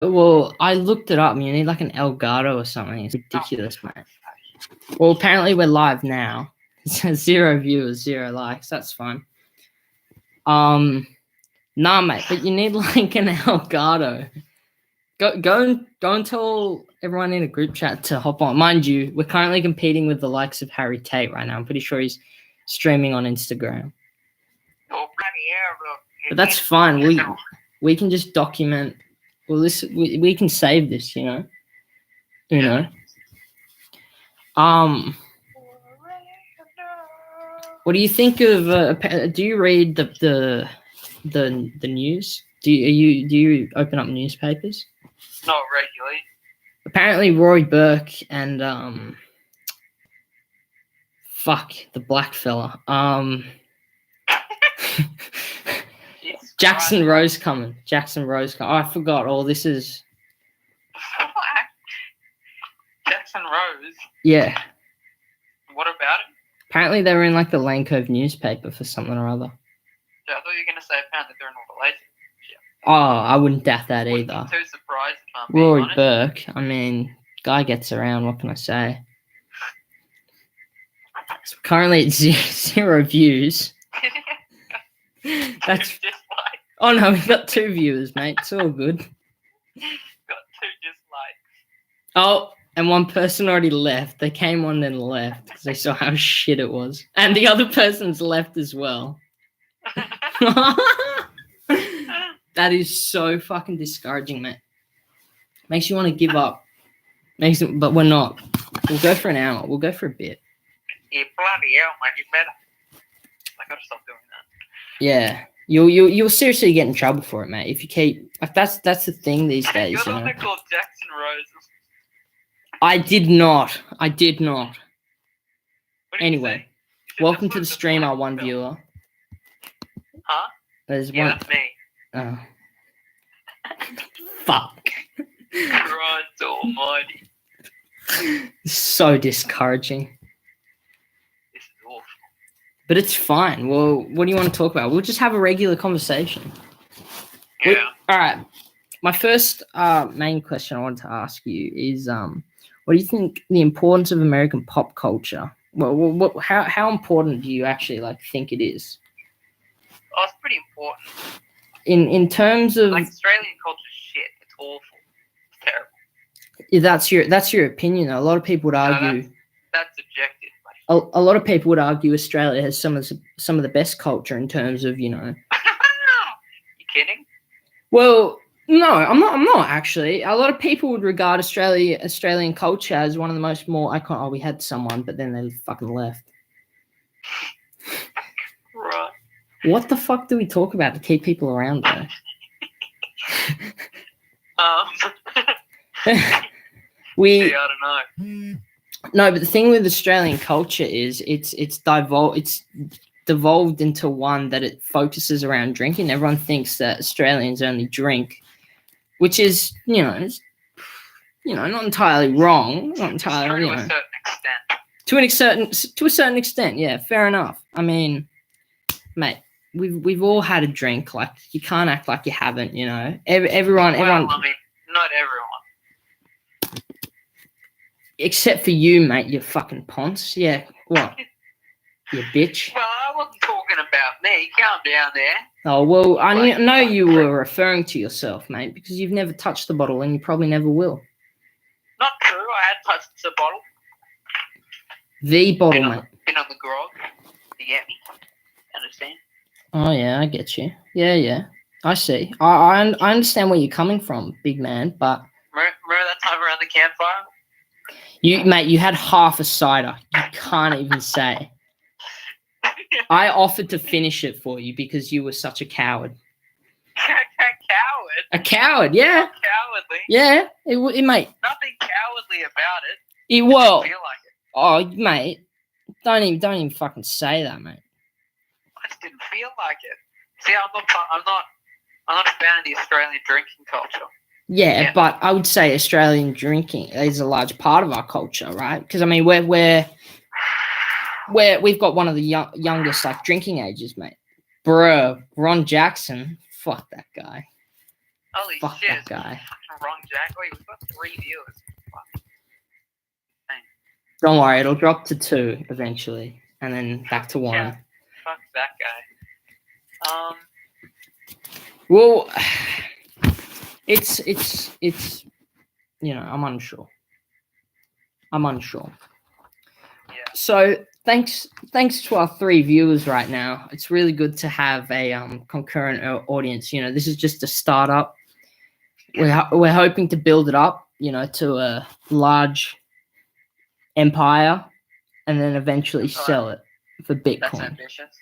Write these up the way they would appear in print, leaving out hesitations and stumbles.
Well, I looked it up. You need like an Elgato or something. It's ridiculous, mate. Well, apparently we're live now. It says 0 viewers, 0 likes. That's fine. Nah, mate, but you need like an Elgato. Go and tell everyone in a group chat to hop on. Mind you, we're currently competing with the likes of Harry Tate right now. I'm pretty sure he's streaming on Instagram. Oh, bloody hell, bro. But that's fine. We can just document. Well, we can save this, you know. What do you think of? Do you read the news? Do you open up newspapers? Not regularly. Apparently, Rory Burke and the black fella. Jackson Rose coming. Oh, I forgot. Oh, this is Jackson Rose. Yeah. What about it? Apparently, they were in like the Lane Cove newspaper for something or other. Yeah, I thought you were gonna say apparently they're in all the lazy. Oh, I wouldn't doubt that either. I'm too surprised. Rory Burke. I mean, guy gets around. What can I say? So currently at 0 views. That's. Oh no, we got 2 viewers, mate. It's all good. Got 2 dislikes. Oh, and one person already left. They came on and left because they saw how shit it was, and the other person's left as well. That is so fucking discouraging, mate. Makes you want to give up. But we're not. We'll go for an hour. We'll go for a bit. Yeah, bloody hell, mate. You better. I gotta stop doing that. Yeah, you'll seriously get in trouble for it, mate. If you keep like that's the thing these days. You're the one that called Jackson Rose. I did not. Anyway, welcome to the stream, our one viewer. Huh? There's yeah, one. That's me. Oh. Fuck. Christ almighty. So discouraging. This is awful. But it's fine. Well, what do you want to talk about? We'll just have a regular conversation. Yeah. All right. My first main question I wanted to ask you is, what do you think the importance of American pop culture? Well, how important do you actually think it is? Oh, it's pretty important. In terms of Australian culture, shit. It's awful. It's terrible. Yeah, that's your opinion, though. A lot of people would argue. No, that's subjective. A lot of people would argue Australia has some of the best culture in terms of You kidding? Well, no, I'm not actually. A lot of people would regard Australian culture as one of the most more iconic. Oh, we had someone, but then they fucking left. Right. What the fuck do we talk about to keep people around though? I don't know. No, but the thing with Australian culture is it's devolved into one that it focuses around drinking. Everyone thinks that Australians only drink, which is not entirely wrong. Not entirely, to a certain extent. To a certain extent, yeah, fair enough. I mean, mate, we've all had a drink. Like, you can't act like you haven't. Everyone. Well, I mean, not everyone. Except for you, mate, you fucking ponce. Yeah, what? You bitch. Well, I wasn't talking about me. Calm down there. Oh, well, I know you were referring to yourself, mate, because you've never touched the bottle and you probably never will. Not true. I had touched the bottle. The bottle, mate. Been on the grog. You get me? Understand? Oh, yeah, I get you. Yeah. I see. I understand where you're coming from, big man, but... Remember that time around the campfire? Mate, you had half a cider. You can't even say. I offered to finish it for you because you were such a coward. Coward? A coward, yeah. Not cowardly. Yeah, it mate. Nothing cowardly about it. It well. Feel like it. Oh, mate, don't even fucking say that, mate. I just didn't feel like it. See, I'm not a fan of the Australian drinking culture. Yeah, but I would say Australian drinking is a large part of our culture, right? Because I mean, we've got one of the youngest drinking ages, mate. Bruh, Ron Jackson, fuck that guy. Holy Fuck shit. that guy. Fucking wrong, Jack. Wait, we've got 3 viewers. Fuck. Don't worry, it'll drop to 2 eventually, and then back to 1. Yeah. Fuck that guy. Well, it's I'm unsure. Yeah. So thanks to our 3 viewers right now. It's really good to have a concurrent audience. This is just a startup. We're hoping to build it up, to a large empire, and then eventually sell it for Bitcoin. That's ambitious.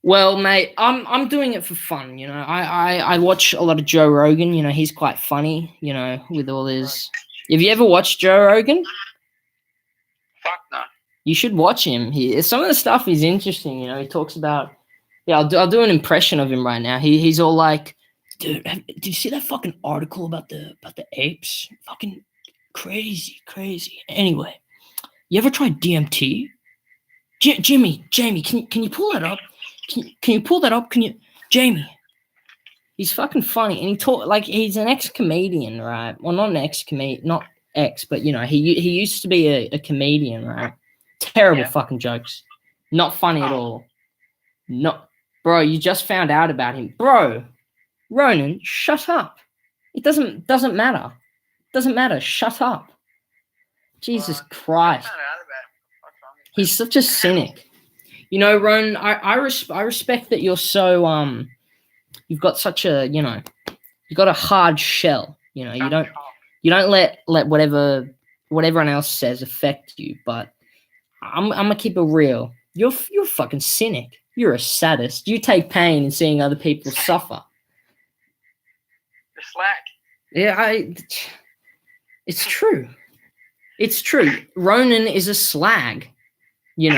Well, mate, I'm doing it for fun. I watch a lot of Joe Rogan. He's quite funny. With all his. Have you ever watched Joe Rogan? Fuck no. You should watch him. Some of the stuff is interesting. He talks about. Yeah, I'll do an impression of him right now. He's all like, dude, did you see that fucking article about the apes? Fucking crazy. Anyway, you ever tried DMT? Jamie, can you pull that up? Can you pull that up? Jamie? He's fucking funny, and he's an ex-comedian, right? Well, not an ex-comedian, not ex, but he used to be a comedian, right? Terrible fucking jokes, not funny at all. Not, bro. You just found out about him, bro. Ronan, shut up. It doesn't matter. Doesn't matter. Shut up. Jesus Christ. He's such a cynic. Ronan, I respect that you're so you've got such a you've got a hard shell. You don't let whatever everyone else says affect you. But I'm gonna keep it real. You're a fucking cynic. You're a sadist. You take pain in seeing other people suffer. You're slack. Yeah, it's true. It's true. Ronan is a slag. He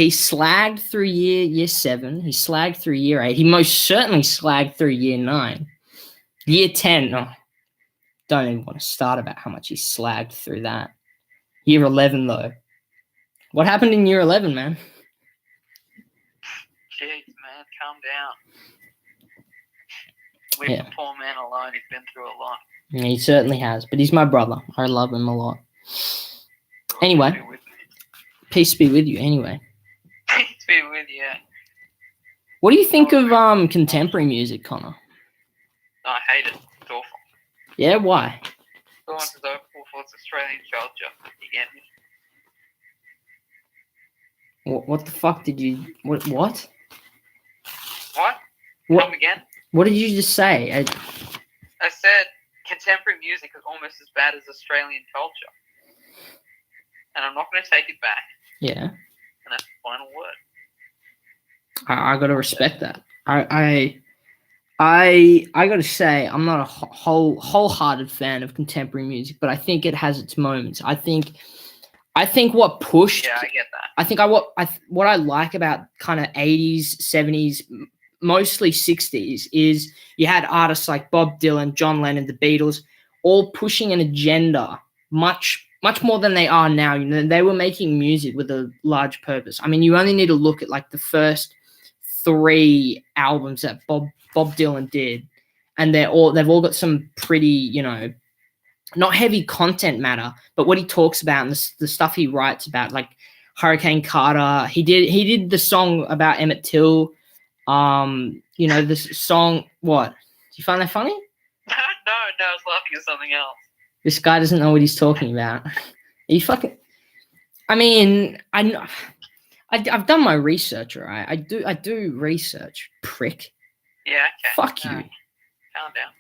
slagged through year 7. He slagged through year 8. He most certainly slagged through year 9. Year 10. Oh, don't even want to start about how much he slagged through that. Year 11, though. What happened in year 11, man? Jeez, man, calm down. Leave the poor man alone. He's been through a lot. Yeah, he certainly has, but he's my brother. I love him a lot. Anyway, peace be with you. Anyway, peace be with you. What do you think of contemporary music, Connor? I hate it. It's awful. Yeah, why? It's awful for its Australian culture. You get me? What the fuck did you? What? What? Come again? What did you just say? I said contemporary music is almost as bad as Australian culture. And I'm not going to take it back. Yeah. And that's the final word. I got to respect that. I got to say, I'm not a wholehearted fan of contemporary music, but I think it has its moments. I think what pushed. Yeah, I get that. I think what I like about kind of 80s, 70s, mostly 60s is you had artists like Bob Dylan, John Lennon, the Beatles, all pushing an agenda much more than they are now. They were making music with a large purpose. I mean, you only need to look at like the first 3 albums that Bob Dylan did, and they've all got some pretty, not heavy content matter, but what he talks about and the stuff he writes about, like Hurricane Carter. He did the song about Emmett Till. This song. What? Do you find that funny? No, I was laughing at something else. This guy doesn't know what he's talking about. I mean, I've done my research, all right? I do research, prick. Yeah, okay. Fuck you. Calm down.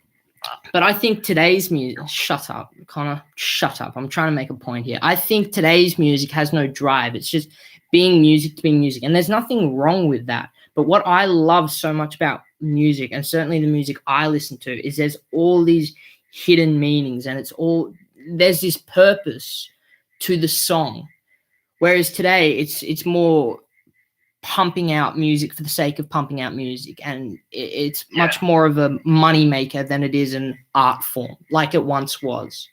But I think today's music... Shut up, Connor. Shut up. I'm trying to make a point here. I think today's music has no drive. It's just being music to being music. And there's nothing wrong with that. But what I love so much about music, and certainly the music I listen to, is there's all these hidden meanings, and there's this purpose to the song. Whereas today, it's more pumping out music for the sake of pumping out music, and it's much more of a money maker than it is an art form, like it once was.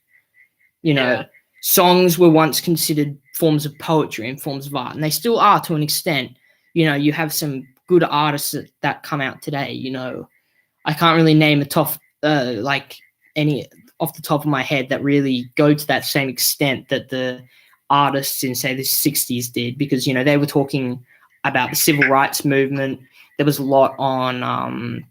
Songs were once considered forms of poetry and forms of art, and they still are to an extent. You have some good artists that come out today. I can't really name any off the top of my head that really go to that same extent that the artists in, say, the 60s did, because, you know, they were talking about the civil rights movement. There was a lot on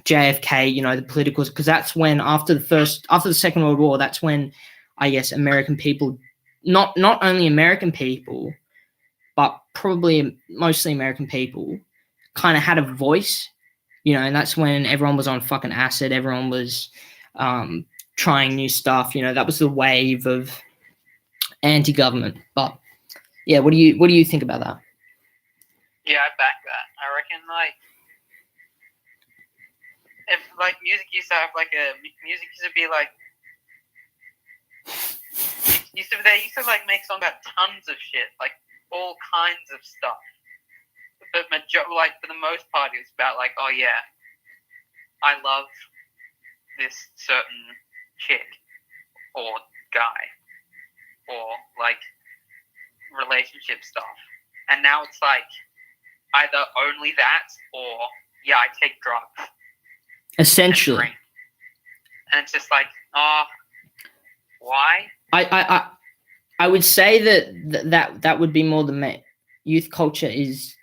JFK, you know, the politicals, because that's when after the Second World War, that's when I guess American people, not only American people, but probably mostly American people, kind of had a voice, you know, and that's when everyone was on fucking acid. Everyone was trying new stuff. You know, that was the wave of anti-government. But yeah, what do you think about that? Yeah, I back that. I reckon if music used to have music used to be they used to make songs about tons of shit, like all kinds of stuff. But for the most part, it was about oh yeah, I love this certain chick or guy or relationship stuff. And now it's either only that or yeah, I take drugs. Essentially. And it's just why? I would say that would be more the youth culture is,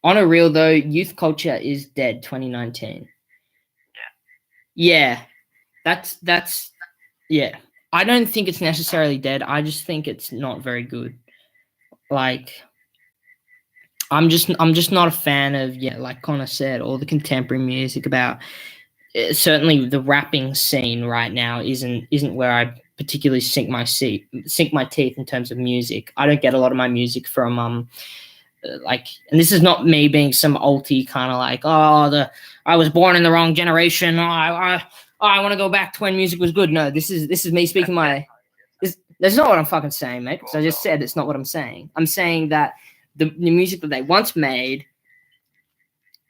on a real though, youth culture is dead 2019. Yeah. That's yeah. I don't think it's necessarily dead. I just think it's not very good. I'm just not a fan of, like Connor said, all the contemporary music about certainly the rapping scene right now isn't where I particularly sink my teeth in terms of music. I don't get a lot of my music from and this is not me being some alty kind of I was born in the wrong generation. I want to go back to when music was good. No, this is me speaking that's not what I'm fucking saying, mate, because I just said it's not what I'm saying. I'm saying that the music that they once made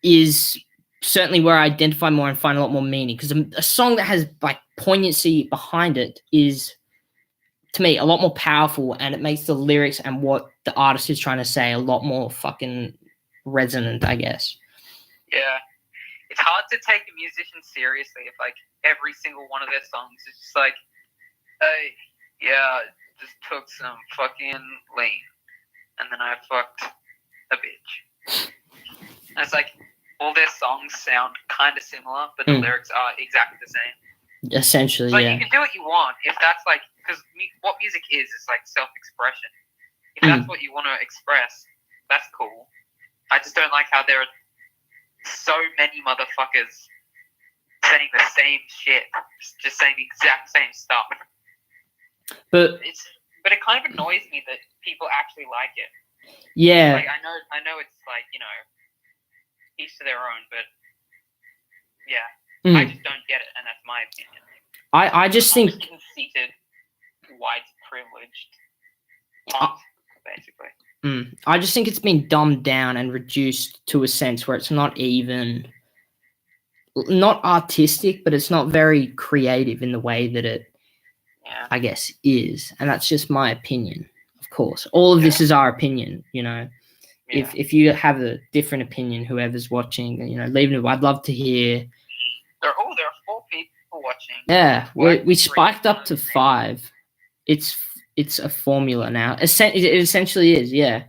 is certainly where I identify more and find a lot more meaning, because a song that has poignancy behind it is, to me, a lot more powerful, and it makes the lyrics and what the artist is trying to say a lot more fucking resonant, I guess. Yeah. It's hard to take a musician seriously if every single one of their songs is just hey, yeah, just took some fucking lean and then I fucked a bitch. And it's all their songs sound kind of similar, but the lyrics are exactly the same. Essentially, yeah. You can do what you want if that's because what music is self-expression. If that's what you want to express, that's cool. I just don't like how there are so many motherfuckers saying the same shit, just saying the exact same stuff. But it kind of annoys me that people actually like it. Yeah. I know it's each to their own, but yeah, I just don't get it, and that's my opinion. I just think conceited, white privileged, basically. I just think it's been dumbed down and reduced to a sense where it's not even not artistic, but it's not very creative in the way that it, I guess, is. And that's just my opinion, of course. All of this is our opinion, you know. Yeah. If you have a different opinion, whoever's watching, you know, leave it. I'd love to hear. There are 4 people watching. Yeah, we spiked up to 5. It's a formula now. It essentially is, yeah.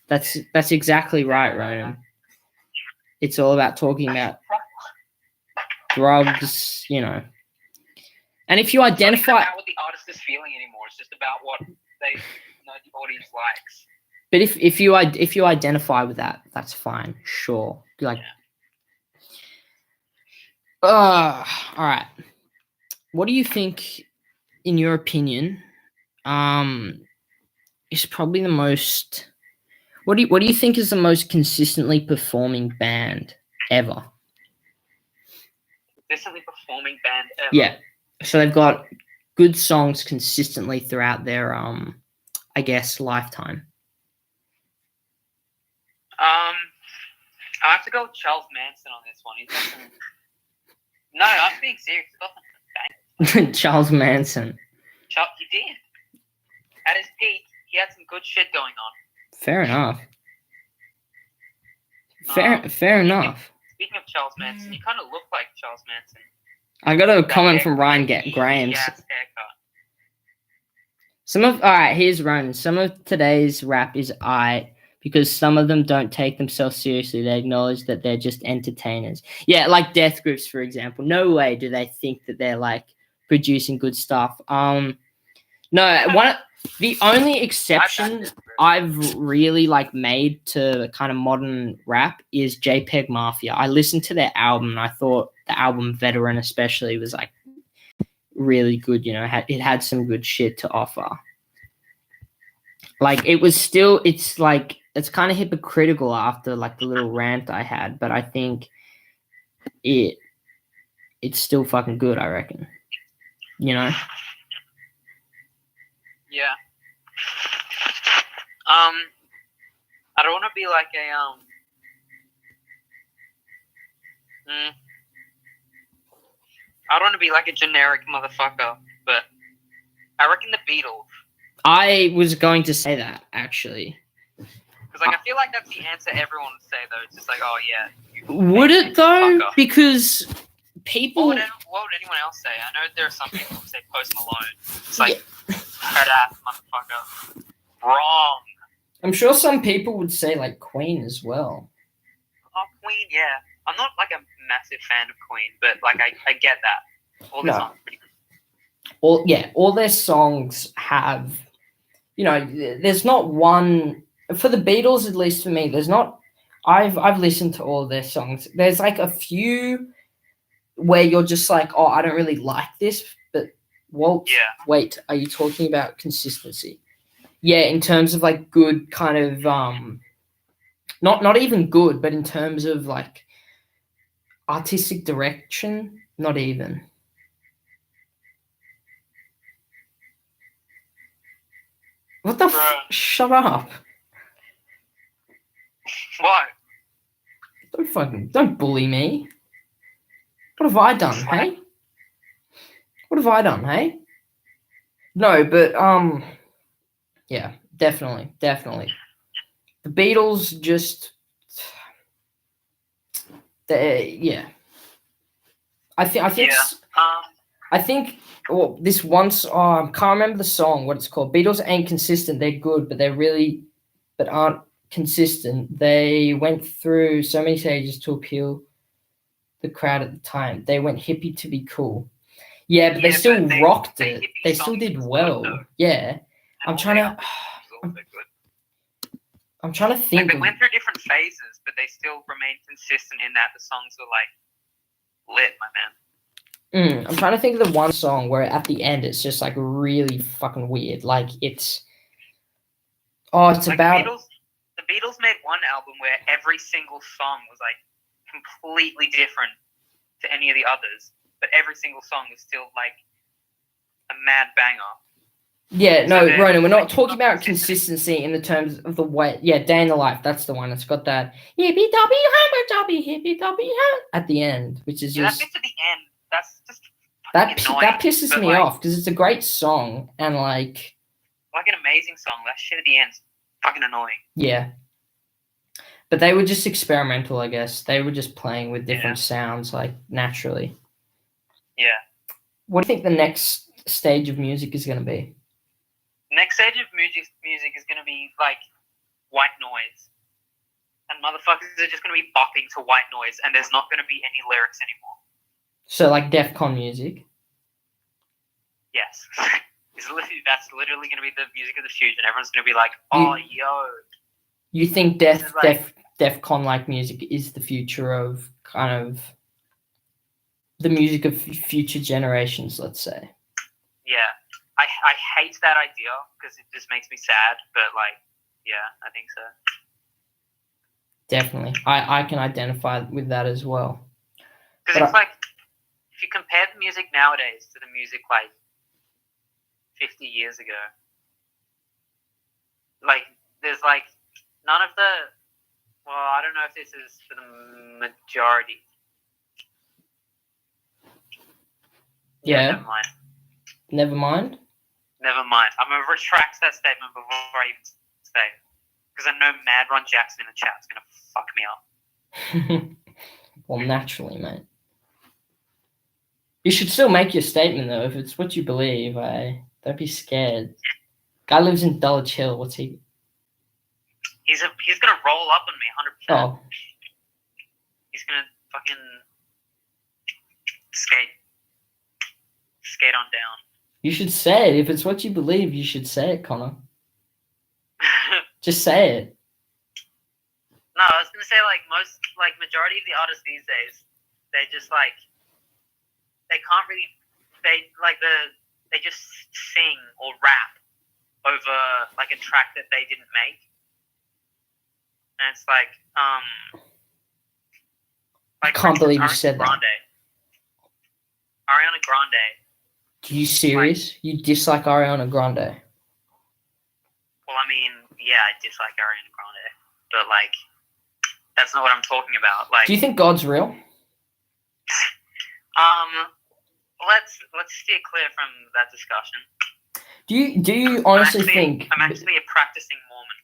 That's exactly right, Ryan. It's all about talking about drugs, you know. And if you identify, it's not about what the artist is feeling anymore. It's just about what the audience likes. But if you identify with that, that's fine. Sure. All right. What do you think, in your opinion, is probably the most? What do you think is the most consistently performing band ever? Consistently performing band ever. Yeah. So they've got good songs consistently throughout their I guess, lifetime. I have to go with Charles Manson on this one. He's got some... No, I'm being serious. He's got some Charles Manson. He did. At his peak, he had some good shit going on. Fair enough. Fair enough. Speaking of Charles Manson, you kind of look like Charles Manson. I got a That comment from Ryan heavy Grahams. ass haircut. Here's Ronan. Some of today's rap is because some of them don't take themselves seriously. They acknowledge that they're just entertainers. Yeah, like Death Grips, for example. No way do they think that they're like producing good stuff. The only exception I've really like made to kind of modern rap is JPEG Mafia. I listened to their album and I thought the album Veteran especially was like really good. You know, it had some good shit to offer. Like it's like it's kind of hypocritical after like the little rant I had, but I think it's still fucking good, I reckon. You know? Yeah. I don't want to be like I don't want to be like a generic motherfucker, but I reckon the Beatles. I was going to say that, actually. Because like I feel like that's the answer everyone would say, though. It's just like, oh yeah. Would it though? Because people. What would anyone else say? I know there are some people who say Post Malone. It's like head ass motherfucker. Wrong. I'm sure some people would say like Queen as well. Oh, Queen, yeah. I'm not like a massive fan of Queen, but like I get that. All their songs are pretty good. All their songs have, you know, there's not one for the Beatles, at least for me. There's not. I've listened to all of their songs. There's like a few where you're just like, oh, I don't really like this, but wait, are you talking about consistency? Yeah, in terms of like good kind of not even good, but in terms of like artistic direction, not even. What the shut up. What? Don't bully me. What have I done, hey? What have I done, hey? No, but yeah, definitely. The Beatles just yeah. I think this once I can't remember the song, what it's called. Beatles ain't consistent. They're good, but aren't consistent. They went through so many stages to appeal the crowd at the time. They went hippie to be cool. Yeah, but they still rocked it. They still did well. Yeah. I'm trying to think. Like they went through different phases, but they still remained consistent in that the songs were like lit, my man. I'm trying to think of the one song where at the end it's just like really fucking weird. Like it's like about the Beatles made one album where every single song was like completely different to any of the others, but every single song was still like a mad banger. Yeah, no, Ronan, we're not talking about consistency in the terms of the way. Yeah, Day in the Life, that's the one. It's got that hippy at the end, which is just that bit to the end. That's just that pisses me off because it's a great song and like an amazing song. That shit at the end is fucking annoying. Yeah, but they were just experimental, I guess. They were just playing with different sounds, like naturally. Yeah. What do you think the next stage of music is going to be? Next stage of music is going to be like white noise, and motherfuckers are just going to be bopping to white noise, and there's not going to be any lyrics anymore. So like DEFCON music. Yes, that's literally going to be the music of the future, and everyone's going to be like, "Oh, yo." You think DEFCON like music is the future of kind of the music of future generations? Let's say. Yeah. I hate that idea because it just makes me sad, but like, yeah, I think so. Definitely. I can identify with that as well. Because it's like, if you compare the music nowadays to the music like 50 years ago, like, there's like none of the, well, I don't know if this is for the majority. Yeah. Never mind. I'm going to retract that statement before I even say it. Because I know Mad Ron Jackson in the chat is going to fuck me up. Well, naturally, mate. You should still make your statement, though. If it's what you believe, don't be scared. Guy lives in Dulwich Hill. What's he? He's gonna roll up on me 100%. Oh, He's gonna fucking skate on down. you should say it. If it's what you believe, you should say it, Connor. Just say it. No, I was gonna say majority of the artists these days, they just they can't really they just sing or rap over a track that they didn't make, and it's I can't believe you said that. Ariana Grande. Are you serious? You dislike Ariana Grande? Well, I mean, yeah, I dislike Ariana Grande, but that's not what I'm talking about. Do you think God's real? Let's steer clear from that discussion. Do you honestly think I'm actually a practicing Mormon?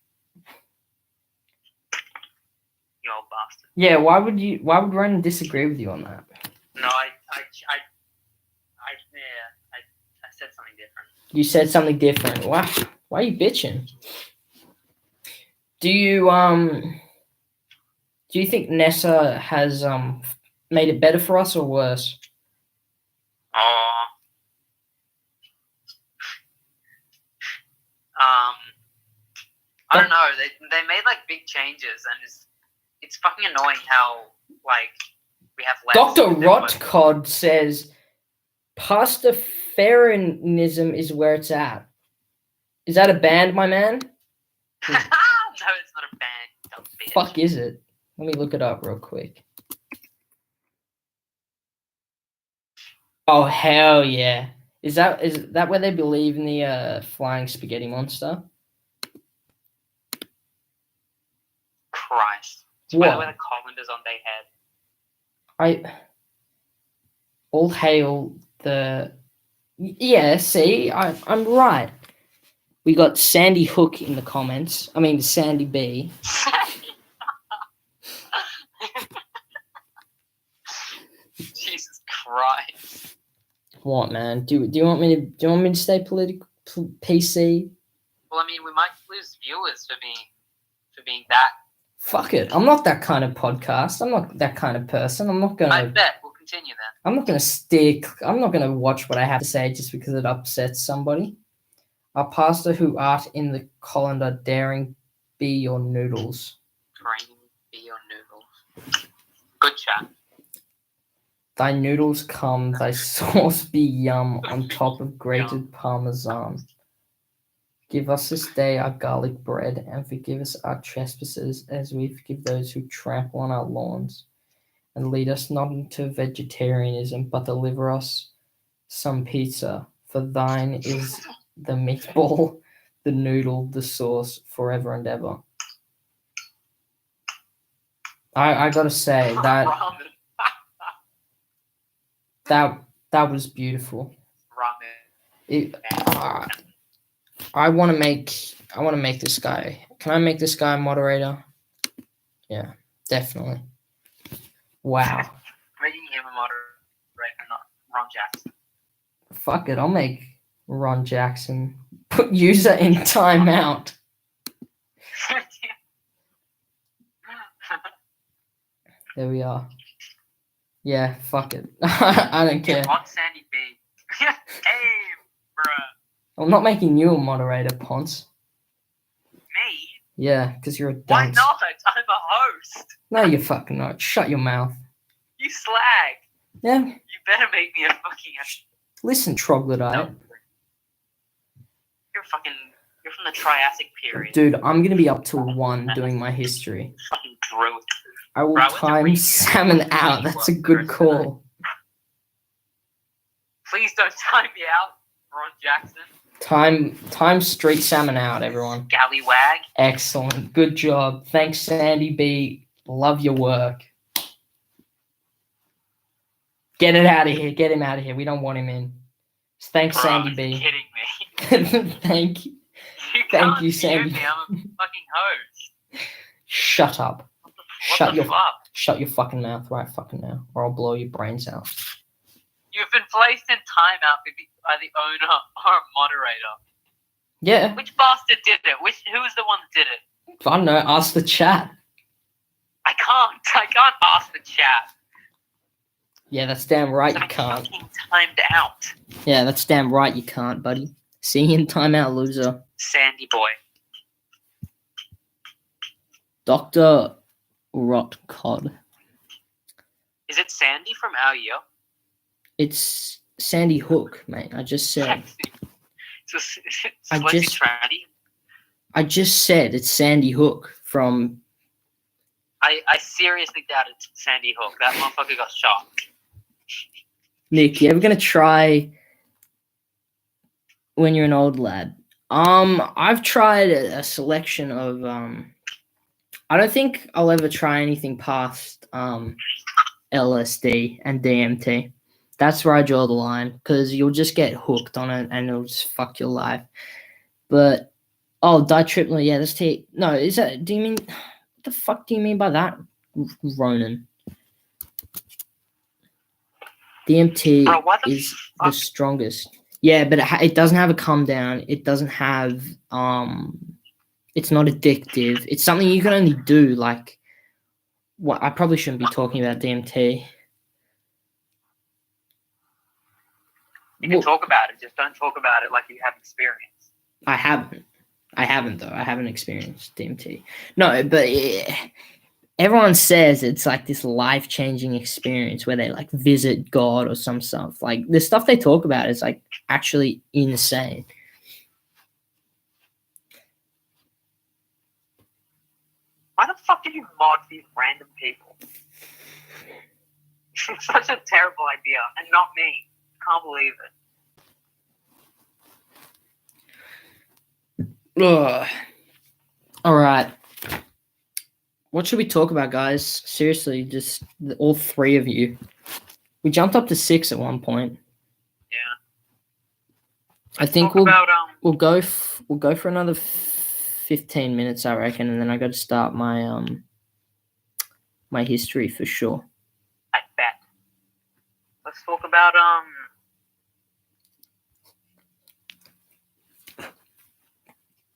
You old bastard. Yeah, why would Ronan disagree with you on that? No, I said something different. You said something different. Why are you bitching? Do you think Nessa has made it better for us or worse? I don't know. They made big changes, and it's fucking annoying how we have less. Dr. Rotcod says Pastafarianism is where it's at. Is that a band, my man? No, it's not a band. Dumb bitch. Fuck is it? Let me look it up real quick. Oh hell yeah! Is that where they believe in the flying spaghetti monster? Christ! It's What? where the colanders on their head. All hail the. Yeah, see, I'm right. We got Sandy Hook in the comments. I mean, Sandy B. Jesus Christ! What, man? Do you want me to stay political PC? Well, I mean, we might lose viewers for being that. Fuck it. I'm not that kind of podcast. I'm not that kind of person. I'm not gonna. I bet we'll continue then. I'm not gonna watch what I have to say just because it upsets somebody. Our pastor who art in the colander daring be your noodles. Daring be your noodles. Good chat. Thy noodles come, thy sauce be yum on top of grated parmesan. Give us this day our garlic bread, and forgive us our trespasses as we forgive those who trample on our lawns. And lead us not into vegetarianism, but deliver us some pizza. For thine is the meatball, the noodle, the sauce, forever and ever. I gotta say that was beautiful. I want to make this guy. Can I make this guy a moderator? Yeah, definitely. Wow. Making him a moderator, not Ron Jackson. Fuck it, I'll make Ron Jackson. Put user in timeout. There we are. Yeah, fuck it. I don't care. On Sandy B. Hey, bruh. I'm not making you a moderator, Ponce. Me? Yeah, because you're a dunce. Why not? I'm a host. No, you're fucking not. Shut your mouth. You slag. Yeah. You better make me a fucking... Listen, troglodyte. You're from the Triassic period. Dude, I'm going to be up till 1 doing my history. Fucking drill. I will time salmon out. That's a good call. Please don't time me out, Ron Jackson. Time street salmon out, everyone. Scallywag. Excellent. Good job. Thanks, Sandy B. Love your work. Get it out of here. Get him out of here. We don't want him in. Thanks, Bro, Sandy B. You're kidding me. Thank you. Thank you, Sandy. I'm a fucking host. Shut up. What the fuck? Shut your fucking mouth right fucking now, or I'll blow your brains out. You've been placed in timeout by the owner or moderator. Yeah. Which bastard did it? Who was the one that did it? I don't know. Ask the chat. I can't ask the chat. Yeah, that's damn right So you can't. Fucking timed out. Yeah, that's damn right you can't, buddy. See you in timeout, loser. Sandy boy. Dr. Rot Cod. Is it Sandy from Our Year? It's Sandy Hook, mate. I just said. So, I just said it's Sandy Hook from. I seriously doubt it's Sandy Hook. That motherfucker got shot. Nick, you ever gonna try when you're an old lad? I've tried a selection of I don't think I'll ever try anything past LSD and DMT. That's where I draw the line, because you'll just get hooked on it and it'll just fuck your life. But ditriptyline, yeah, that's no, is that? Do you mean? What the fuck do you mean by that, Ronan? DMT is the strongest. Yeah, but it doesn't have a come down. It doesn't have it's not addictive. It's something you can only do like. What I probably shouldn't be talking about DMT. You can talk about it, just don't talk about it like you have experience. I haven't though. I haven't experienced DMT. No, but everyone says it's like this life-changing experience where they like visit God or some stuff. Like the stuff they talk about is like actually insane. Why the fuck did you mod these random people? It's such a terrible idea, and not me. Can't believe it. Ugh. All right. What should we talk about, guys? Seriously, just all three of you. We jumped up to 6 at one point. Yeah. I think we'll go for another 15 minutes, I reckon, and then I got to start my my history for sure. I bet. Let's talk about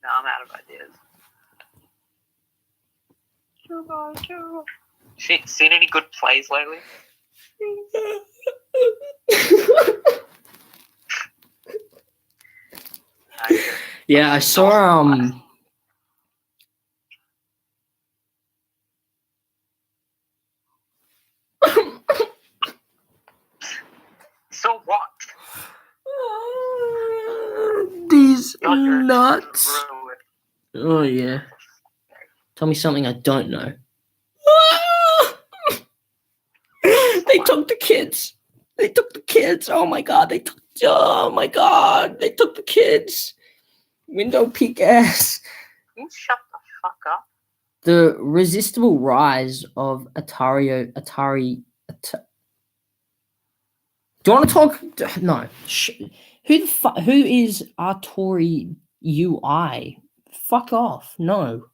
No, I'm out of ideas. Seen any good plays lately? Yeah, I saw So what? These nuts. Oh yeah. Tell me something I don't know. They took the kids. They took the kids. Oh my god. They took the kids. Window peak ass. Can you shut the fuck up? The resistible rise of Atari. Do you want to talk? No. Who is Artori UI? Fuck off. No.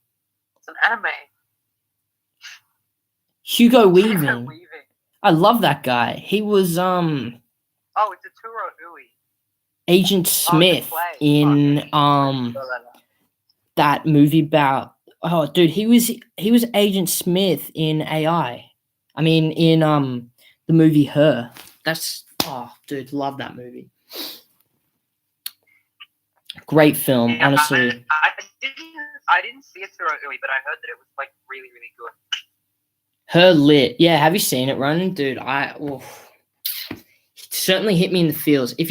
It's an anime. Hugo Weaving. I love that guy. He was Oh, it's a Turo Ui. Agent Smith in that movie about dude, he was Agent Smith in AI. I mean in the movie Her. That's dude, love that movie. Great film, Yeah, honestly. I didn't see it Turo Ui, but I heard that it was like really, really good. Her Lit. Yeah, have you seen it, Ronan? Dude, certainly hit me in the feels. If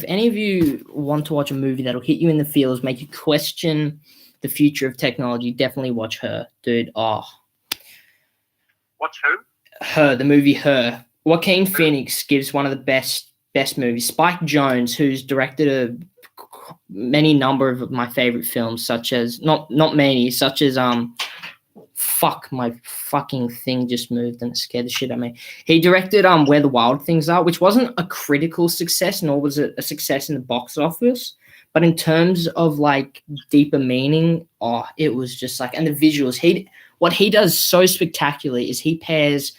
any of you want to watch a movie that'll hit you in the feels, make you question the future of technology, definitely watch Her, dude. Watch who? Her, the movie Her. Joaquin Phoenix gives one of the best movies. Spike Jonze, who's directed many number of my favorite films, such as not many, such as fuck, my fucking thing just moved and it scared the shit out of me. He directed Where the Wild Things Are, which wasn't a critical success, nor was it a success in the box office. But in terms of like deeper meaning, it was just like, and the visuals. what he does so spectacularly is he pairs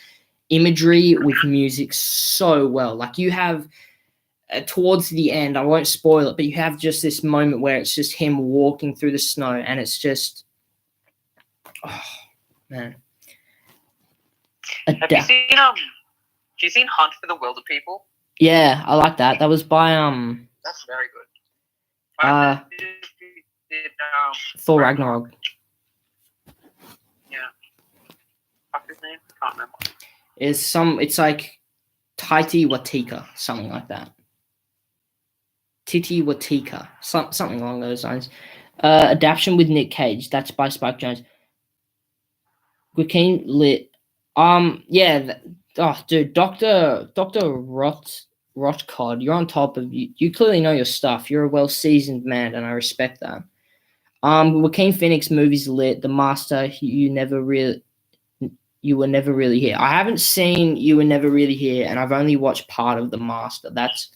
imagery with music so well. Like you have towards the end, I won't spoil it, but you have just this moment where it's just him walking through the snow, and it's just, oh man. Have you seen Hunt for the Wilder People? Yeah, I like that. That was by That's very good. Thor Ragnarok. Yeah. What's his name? Can't remember. It's like Taiti Watika, something like that. Titi Watika, something along those lines. Adaptation with Nick Cage. That's by Spike Jones. Joaquin Lit. Yeah. Dude, Doctor Rotcod, you're on top of you. You clearly know your stuff. You're a well-seasoned man, and I respect that. Joaquin Phoenix movies lit. The Master. You were never really here. I haven't seen You Were Never Really Here, and I've only watched part of The Master. That's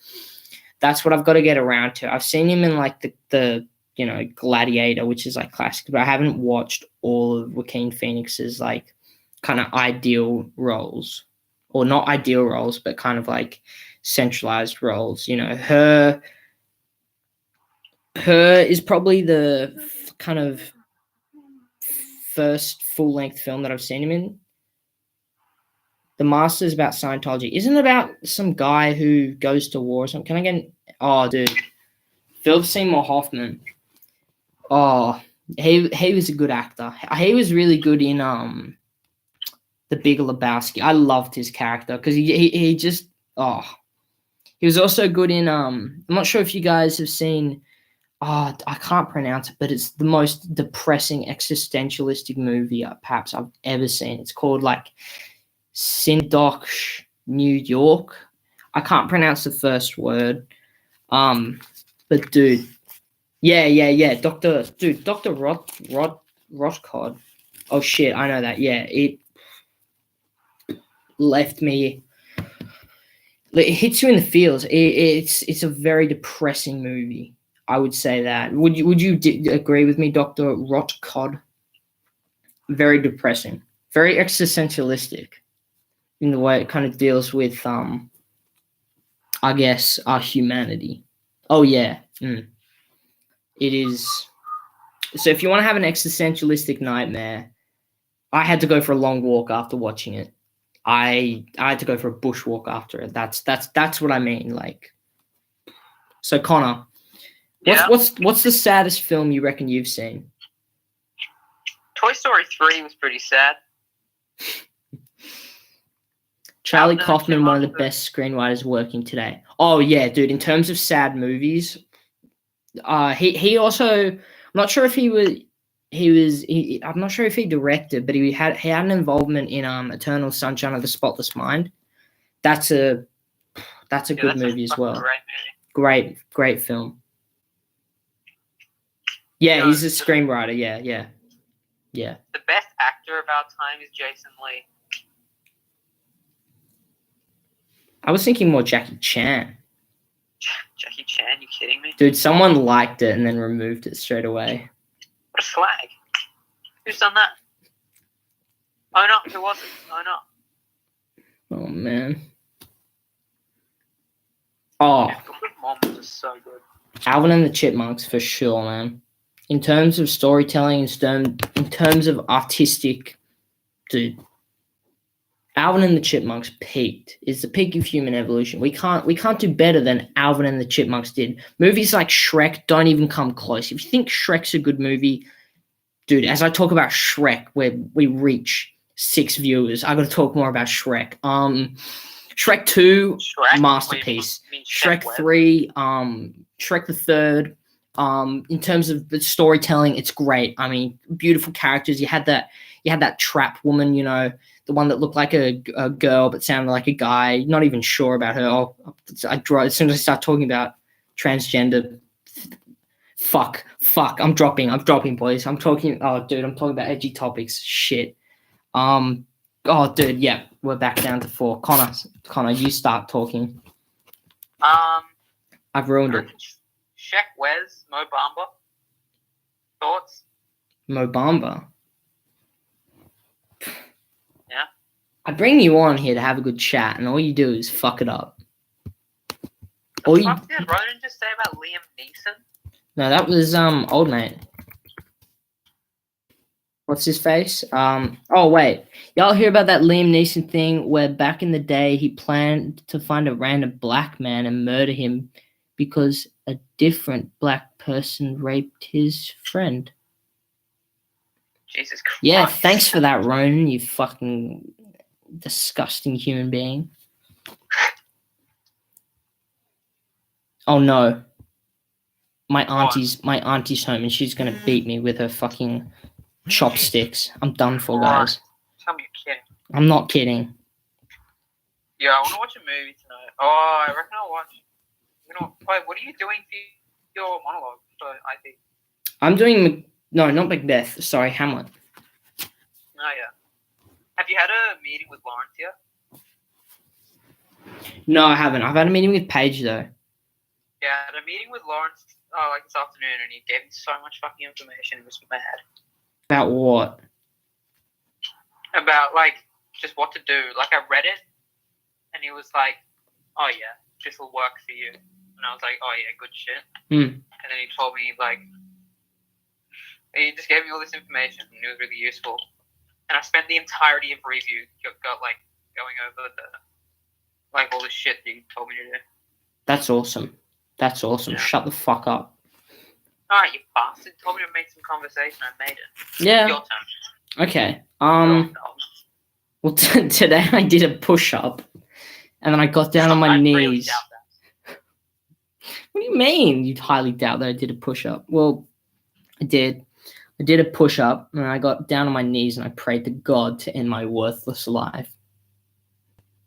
what I've got to get around to. I've seen him in like the Gladiator, which is like classic, but I haven't watched all of Joaquin Phoenix's like kind of ideal roles, or not ideal roles, but kind of like centralized roles. Her is probably the kind of first full-length film that I've seen him in. The Master is about Scientology. Isn't it about some guy who goes to war or something? Can I get... Oh, dude. Philip Seymour Hoffman. Oh, he was a good actor. He was really good in The Big Lebowski. I loved his character because he just... Oh. He was also good in... I'm not sure if you guys have seen... Oh, I can't pronounce it, but it's the most depressing existentialistic movie perhaps I've ever seen. It's called like Synecdoche, New York. I can't pronounce the first word. But dude, yeah. Dr. Rotcod. Oh shit, I know that. Yeah, it left me. It hits you in the feels. It's a very depressing movie. I would say that. Would you agree with me, Dr. Rotcod? Very depressing, very existentialistic in the way it kind of deals with, I guess, our humanity. Oh yeah, it is. So if you want to have an existentialistic nightmare, I had to go for a long walk after watching it. I had to go for a bushwalk after it. That's what I mean. Like, so Connor. What's the saddest film you reckon you've seen? Toy Story 3 was pretty sad. Charlie Kaufman, one of the best screenwriters working today. Oh yeah, dude. In terms of sad movies, he also. I'm not sure if I'm not sure if he directed, but he had an involvement in Eternal Sunshine of the Spotless Mind. That's a good movie as well. Great film. Yeah, he's a screenwriter. Yeah. The best actor of our time is Jason Lee. I was thinking more Jackie Chan. Jackie Chan? You kidding me? Dude, someone liked it and then removed it straight away. What a slag. Who's done that? Oh no, who was it? Oh no. Oh man. Oh. Mom was so good. Alvin and the Chipmunks for sure, man. In terms of storytelling, in terms of artistic, dude, Alvin and the Chipmunks peaked. It's the peak of human evolution. We can't do better than Alvin and the Chipmunks did. Movies like Shrek don't even come close. If you think Shrek's a good movie, dude, as I talk about Shrek, where we reach 6 viewers, I got to talk more about Shrek. Shrek 2, masterpiece. Shrek 3, Shrek the Third. In terms of the storytelling, it's great. I mean, beautiful characters. You had that trap woman, the one that looked like a girl but sounded like a guy. Not even sure about her. Oh, as soon as I start talking about transgender, fuck. I'm dropping, boys. I'm talking about edgy topics. Shit. Oh, dude, yeah, we're back down to 4. Connor, you start talking. I've ruined it. Shaq Wes, Mo Bamba. Thoughts? Mo Bamba. I bring you on here to have a good chat, and all you do is fuck it up. The fuck did Ronan just say about Liam Neeson? No, that was old mate. What's his face? Oh wait, y'all hear about that Liam Neeson thing where back in the day he planned to find a random black man and murder him because a different black person raped his friend? Jesus Christ. Yeah, thanks for that, Ronan, you fucking disgusting human being. Oh no. My auntie's home and she's gonna beat me with her fucking chopsticks. I'm done for, guys. Tell me you're kidding. I'm not kidding. Yeah, I want to watch a movie tonight. Oh, I reckon I'll watch. Wait, what are you doing for your monologue for IP? I'm doing no, not Macbeth. Sorry, Hamlet. Oh yeah. Have you had a meeting with Lawrence yet? No, I haven't. I've had a meeting with Paige though. Yeah, I had a meeting with Lawrence like this afternoon, and he gave me so much fucking information. It was mad. About what? About like just what to do. Like I read it, and he was like, "Oh yeah, this will work for you." And I was like, "Oh yeah, good shit." And then he told me like, he just gave me all this information, and it was really useful. And I spent the entirety of review got like going over the like all the shit that he told me to do. That's awesome. That's awesome. Yeah. Shut the fuck up. Alright, you bastard. Told me to make some conversation. I made it. Yeah. Your turn. Okay. Well, today I did a push-up, and then I got down on my knees. Really doubt that. What do you mean? You'd highly doubt that I did a push-up. Well, I did. I did a push-up, and I got down on my knees, and I prayed to God to end my worthless life.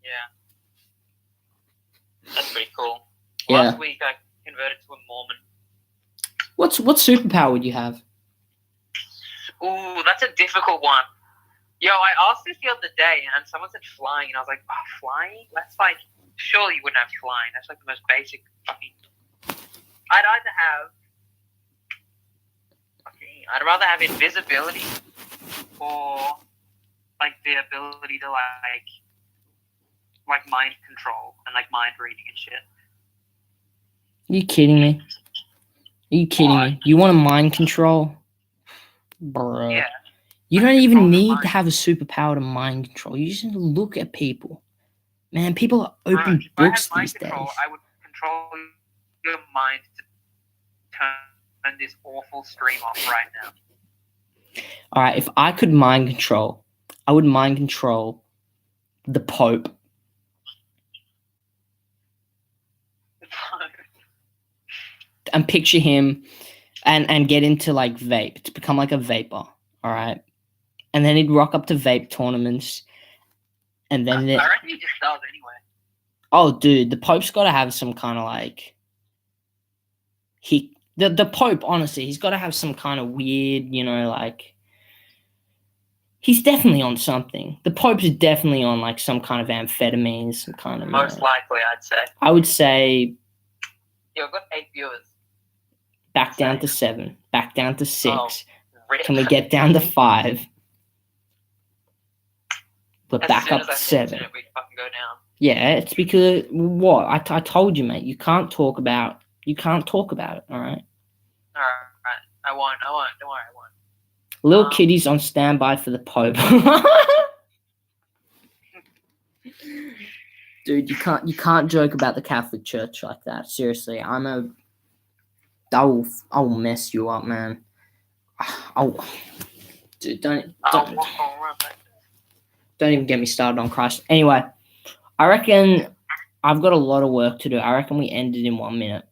Yeah. That's pretty cool. Yeah. Last week I converted to a Mormon. What superpower would you have? Ooh, that's a difficult one. Yo, I asked this the other day, and someone said flying, and I was like, oh, flying? That's like, surely you wouldn't have flying. That's like the most basic fucking... I'd rather have invisibility or like the ability to like mind control and like mind reading and shit. Are you kidding me? Are you kidding me? You want to mind control? Bro. Yeah. You don't even need to have a superpower to mind control. You just need to look at people. Man, people are open books these days. I would control your mind to turn this awful stream off right now. Alright, if I could mind control, I would mind control the Pope. And picture him and get into like vape, to become like a vapor, alright? And then he'd rock up to vape tournaments. And then I reckon he just does anyway. Oh dude, the Pope's gotta have some kind of like the Pope, honestly, he's gotta have some kind of weird, like he's definitely on something. The Pope's definitely on like some kind of amphetamines, some kind of most likely I'd say. I would say Yo, I've got 8 viewers. Back down to 7. Back down to 6. Oh, can we get down to 5? We're back up to 7. We fucking go down. Yeah, it's because what? I told you, mate. You can't talk about it, alright? Alright. I won't. Don't worry, I won't. Little Kitty's on standby for the Pope. Dude, you can't joke about the Catholic Church like that. Seriously, I will mess you up, man. Dude, don't even get me started on Christ. Anyway, I reckon I've got a lot of work to do. I reckon we end it in 1 minute.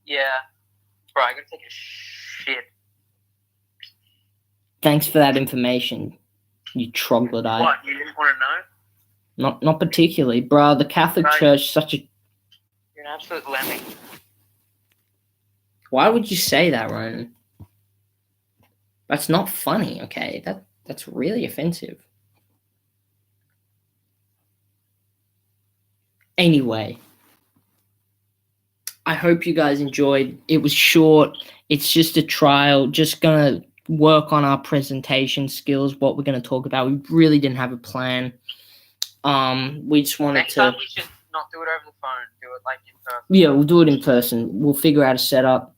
Yeah. Bro, I gotta take a shit. Thanks for that information, you troglodyte. What, you didn't want to know? Not particularly, bro. The Catholic Church, such a... You're an absolute lemming. Why would you say that, Ronan? That's not funny, okay? That's really offensive. Anyway, I hope you guys enjoyed. It was short. It's just a trial. Just gonna work on our presentation skills, what we're gonna talk about. We really didn't have a plan. We just wanted Next to. time we should not do it over the phone. Do it like in person. Yeah, we'll do it in person. We'll figure out a setup.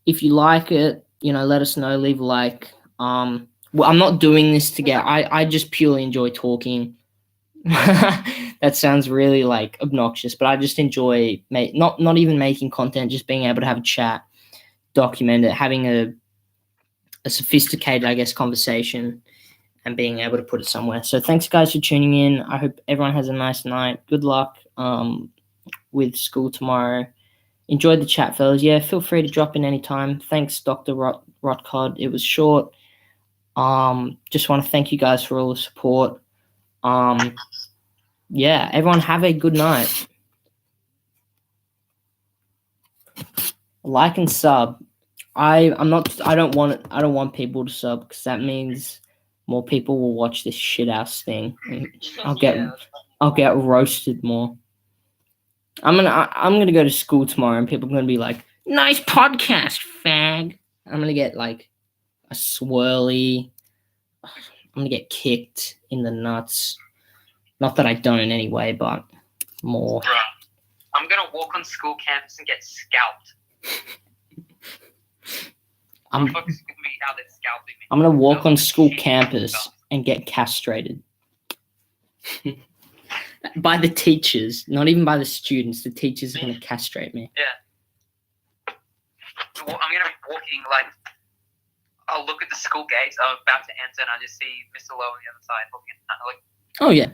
If you like it, let us know. Leave a like. Well, I'm not doing this to get. I just purely enjoy talking. That sounds really like obnoxious, but I just enjoy not even making content, just being able to have a chat, document it, having a sophisticated, I guess, conversation, and being able to put it somewhere. So thanks, guys, for tuning in. I hope everyone has a nice night. Good luck with school tomorrow. Enjoy the chat, fellas. Yeah, feel free to drop in anytime. Thanks, Dr. Rotcod. It was short. Just want to thank you guys for all the support. Yeah, everyone have a good night. Like and sub. I don't want people to sub because that means more people will watch this shit ass thing. I'll get roasted more. I'm gonna go to school tomorrow and people are gonna be like, nice podcast, fag. I'm gonna get like a swirly. I'm gonna get kicked in the nuts. Not that I don't anyway, but more. Bruh, I'm gonna walk on school campus and get scalped. I'm gonna walk on school campus and get castrated. By the teachers, not even by the students. The teachers are gonna castrate me. Yeah. I'm gonna be walking like. I'll look at the school gates. I'm about to enter, and I just see Mr. Lowe on the other side looking like. Oh yeah.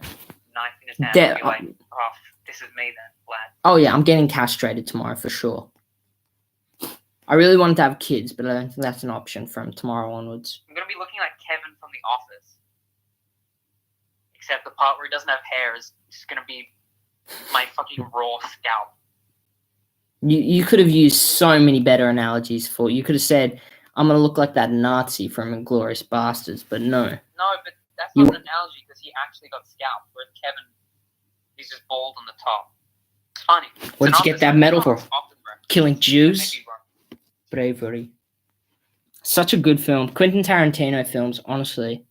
Knife in his hand. I'll be like, oh, this is me then, lad. Oh yeah, I'm getting castrated tomorrow for sure. I really wanted to have kids, but I don't think that's an option from tomorrow onwards. I'm gonna be looking like Kevin from The Office, except the part where he doesn't have hair is just gonna be my fucking raw scalp. You could have used so many better analogies for. You could have said, "I'm gonna look like that Nazi from *Inglourious Bastards," but no. No, but that's not an analogy because he actually got scalped, whereas Kevin, he's just bald on the top. It's funny. What did you get that medal for? Killing Jews? Bravery. Such a good film. Quentin Tarantino films, honestly.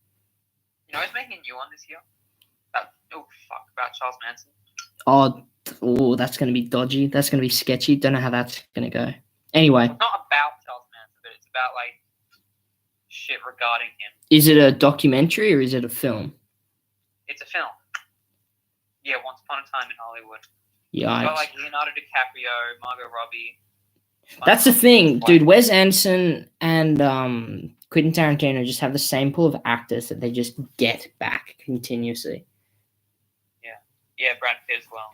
You know, he's making a new one this year. About Charles Manson. Oh, that's going to be dodgy. That's going to be sketchy. Don't know how that's going to go. Anyway. It's not about Charles Manson, but it's about, like, shit regarding him. Is it a documentary or is it a film? It's a film. Yeah, Once Upon a Time in Hollywood. Yeah. It's got, like, Leonardo DiCaprio, Margot Robbie. That's the thing, dude. Wes Anderson and Quentin Tarantino just have the same pool of actors that they just get back continuously. Yeah, Brad Pitt as well.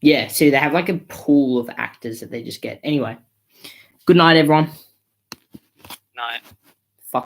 Yeah, see, they have like a pool of actors that they just get. Anyway, good night, everyone. Night.